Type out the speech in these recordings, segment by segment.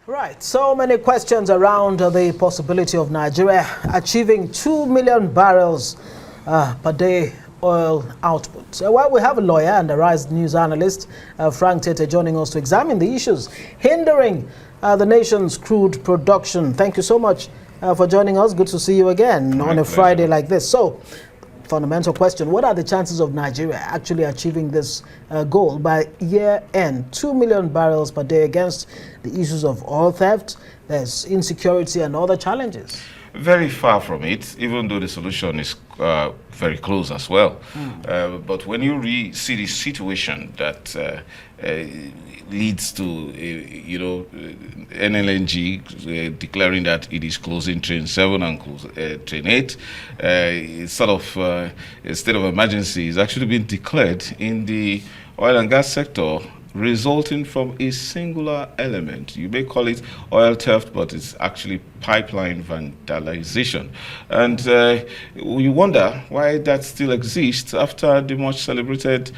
Right, so many questions around the possibility of Nigeria achieving 2 million barrels per day oil output. Well, we have a lawyer and a Rise News analyst, Frank Tietie, joining us to examine the issues hindering the nation's crude production. Thank you so much for joining us. Good to see you again on a Friday like this. So, fundamental question, what are the chances of Nigeria actually achieving this goal by year end? 2 million barrels per day against the issues of oil theft, there's insecurity and other challenges. Very far from it, even though the solution is very close as well. But when you see the situation that leads to, NLNG declaring that it is closing Train 7 and Train 8, sort of a state of emergency is actually being declared in the oil and gas sector, resulting from a singular element. You may call it oil theft, but it's actually pipeline vandalization. And you wonder why that still exists after the much celebrated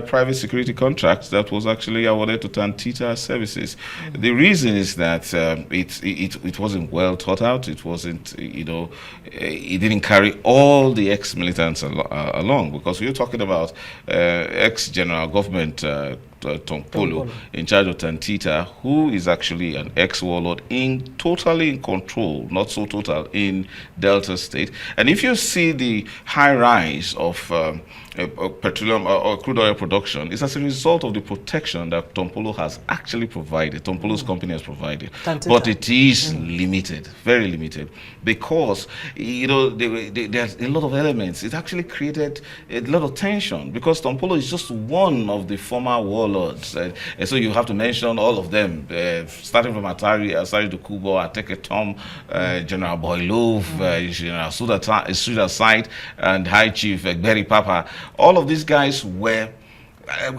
private security contract that was actually awarded to Tantita services. The reason is that it wasn't well thought out. It wasn't, it didn't carry all the ex-militants along, because we're talking about ex-general government Tompolo in charge of Tantita, who is actually an ex-warlord totally in control, not so total, in Delta State. And if you see the high rise of petroleum or crude oil production, it's as a result of the protection that Tompolo has actually provided, Tompolo's company has provided. Tantita. But it is limited, very limited, because, there's a lot of elements. It actually created a lot of tension, because Tompolo is just one of the former warlords. And so you have to mention all of them, starting from Asari to Kubo, Ateke Tom, General Boilov, General Suda Site, and High Chief Berry Papa. All of these guys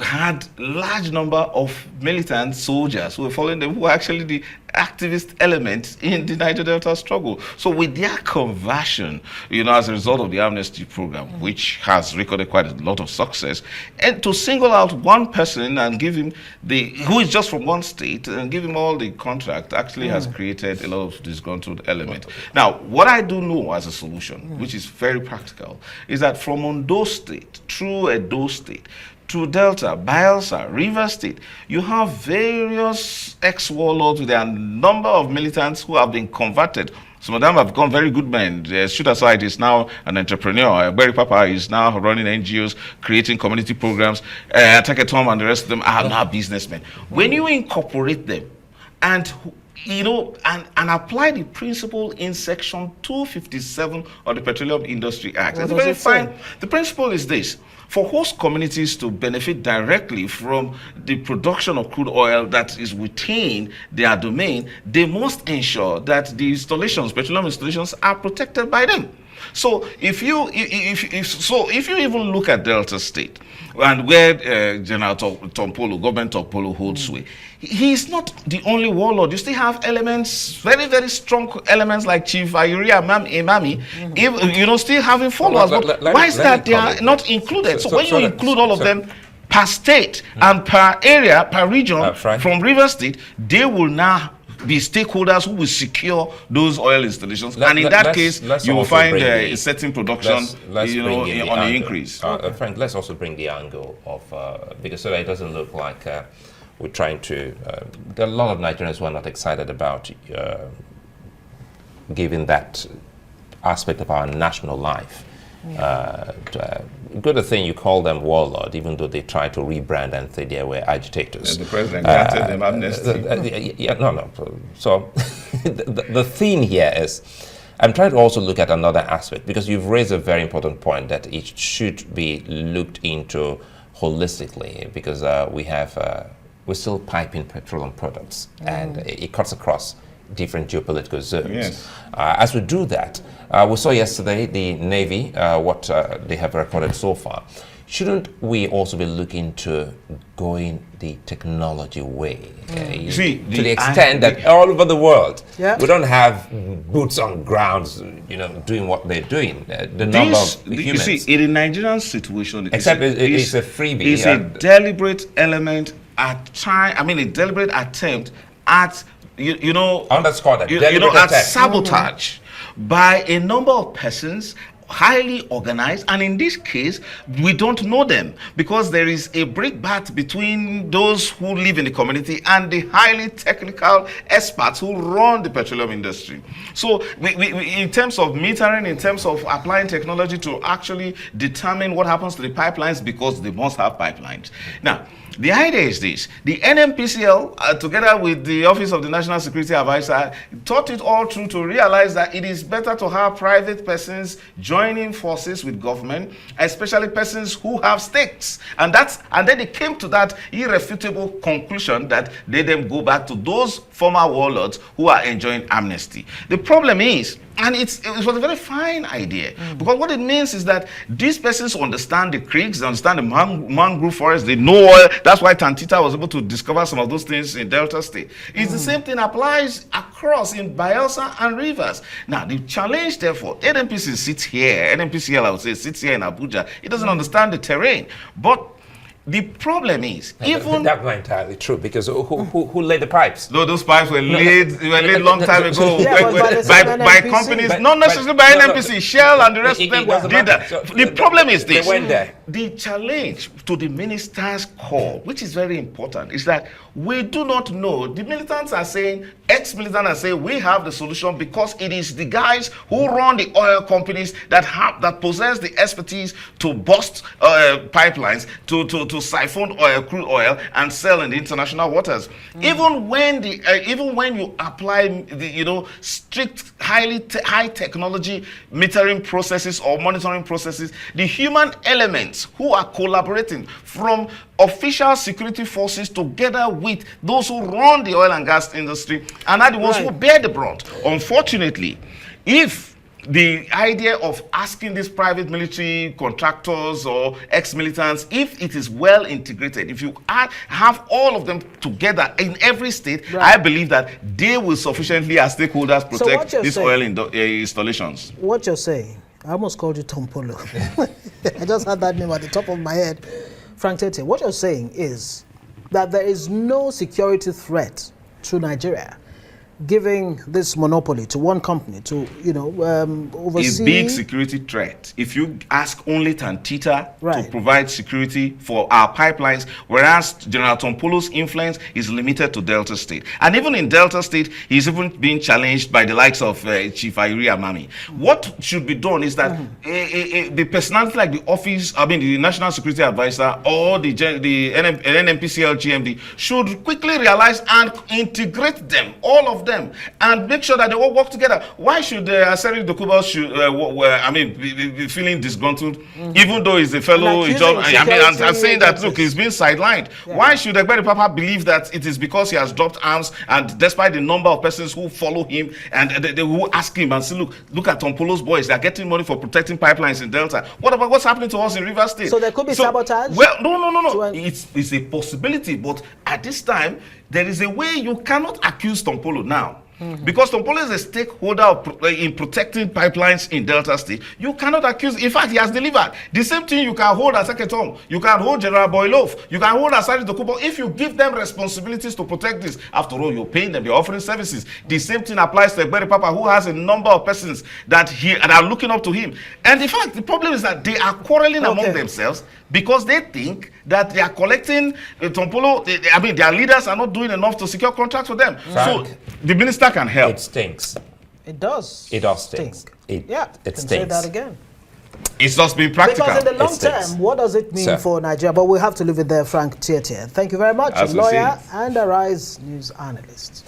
had large number of militant soldiers who were following them, who were actually the activist element in the Niger Delta struggle. So with their conversion, as a result of the amnesty program, which has recorded quite a lot of success, and to single out one person and give him who is just from one state and give him all the contract actually has created a lot of disgruntled element. Now, what I do know as a solution, which is very practical, is that from Ondo State through Edo State to Delta, Bayelsa, River State, you have various ex-warlords with a number of militants who have been converted. Some of them have become very good men. Shooter Side is now an entrepreneur. Berry Papa is now running NGOs, creating community programs. Atake Tom and the rest of them are now businessmen. When you incorporate them and apply the principle in Section 257 of the Petroleum Industry Act. It's very fine. The principle is this: for host communities to benefit directly from the production of crude oil that is within their domain, they must ensure that the petroleum installations, are protected by them. So if you even look at Delta State and where General Tompolo, government Tompolo holds sway, he is not the only warlord. You still have elements, very, very strong elements like Chief Ayuri Imami, still having followers. Why is that they are not included? So when you include all of them per state and per area, per region, from River State, they will now be stakeholders who will secure those oil installations, and in that case, you will find a certain production, on the increase. Frank, let's also bring the angle of because so that it doesn't look like we're trying to. There are a lot of Nigerians who are not excited about giving that aspect of our national life. Good thing you call them warlord, even though they try to rebrand and say they were agitators. And the president granted them amnesty. So the theme here is, I'm trying to also look at another aspect, because you've raised a very important point that it should be looked into holistically, because we're still piping petroleum products, and it cuts across different geopolitical zones. Yes. As we do that, we saw yesterday the Navy, what they have recorded so far. Shouldn't we also be looking to going the technology way? To the extent that all over the world, we don't have boots on grounds, doing what they're doing. The number of humans. You see, in the Nigerian situation, except it's a freebie. It's a deliberate element a deliberate attempt at, you know, underscore that, you know, deliberate at attack. sabotage by a number of persons, highly organized, and in this case we don't know them because there is a breakback between those who live in the community and the highly technical experts who run the petroleum industry. So we in terms of metering, in terms of applying technology to actually determine what happens to the pipelines, because they must have pipelines. Now the idea is this: the NMPCL, together with the Office of the National Security Advisor, thought it all through to realize that it is better to have private persons joining forces with government, especially persons who have stakes. And then they came to that irrefutable conclusion that they then go back to those former warlords who are enjoying amnesty. The problem is, and it was a very fine idea, because what it means is that these persons understand the creeks, they understand the mangrove forest, they know oil. That's why Tantita was able to discover some of those things in Delta State. It's the same thing applies across in Bayelsa and Rivers. Now, the challenge, therefore, NMPC sits here, NMPCL, I would say, sits here in Abuja. It doesn't understand the terrain. But the problem is, even that's not entirely true, because who laid the pipes? No, those pipes were laid long time ago by companies, But- not necessarily by no, no, NMPC. Shell and the rest of them doesn't did matter. that. So The problem is this: they went there. the challenge to the minister's call, which is very important, is that we do not know. The militants are saying, ex-militants are saying, we have the solution because it is the guys who run the oil companies that possess the expertise to bust pipelines, to siphon oil, crude oil, and sell in the international waters. Even when you apply the strict high technology metering processes or monitoring processes, the human elements who are collaborating from official security forces together with those who run the oil and gas industry and are the ones who bear the brunt. Unfortunately, if the idea of asking these private military contractors or ex-militants, if it is well integrated, if you have all of them together in every state, I believe that they will sufficiently, as stakeholders, protect these oil installations. What you're saying, I almost called you Tompolo. I just had that name at the top of my head. Frank Tietie, what you're saying is that there is no security threat to Nigeria giving this monopoly to one company to, oversee... A big security threat. If you ask only Tantita to provide security for our pipelines, whereas General Tompolo's influence is limited to Delta State. And even in Delta State, he's even being challenged by the likes of Chief Ayuri Amami. What should be done is that the personality like the National Security Advisor or the NMPCL GMD should quickly realize and integrate them, all of them, and make sure that they all work together. Why should Aseri Dokubo be feeling disgruntled, even though he's a fellow job? I'm saying that, look, he's been sidelined. Why should Egberi Papa believe that it is because he has dropped arms, and despite the number of persons who follow him and they who ask him and say, look at Tompolo's boys, they're getting money for protecting pipelines in Delta. What about what's happening to us in Rivers State? So there could be sabotage? Well, no. It's a possibility, but at this time, there is a way you cannot accuse Tompolo now. Because Tompolo is a stakeholder in protecting pipelines in Delta State. You cannot accuse. In fact, he has delivered. The same thing you can hold as Seketom. You can hold General Boylof. You can hold Asari Dokubo if you give them responsibilities to protect this. After all, you're paying them. You're offering services. The same thing applies to Egberi Papa, who has a number of persons that are looking up to him. And in fact, the problem is that they are quarreling among themselves because they think that they are collecting Tompolo. Their leaders are not doing enough to secure contracts for them. Frank, so the minister can help. It stinks. It does. It does stink. It can stinks. say that again. It's just been practical. Because in the long term, what does it mean for Nigeria? But we'll have to leave it there, Frank Tietie. Thank you very much. A lawyer and a Rise News analyst.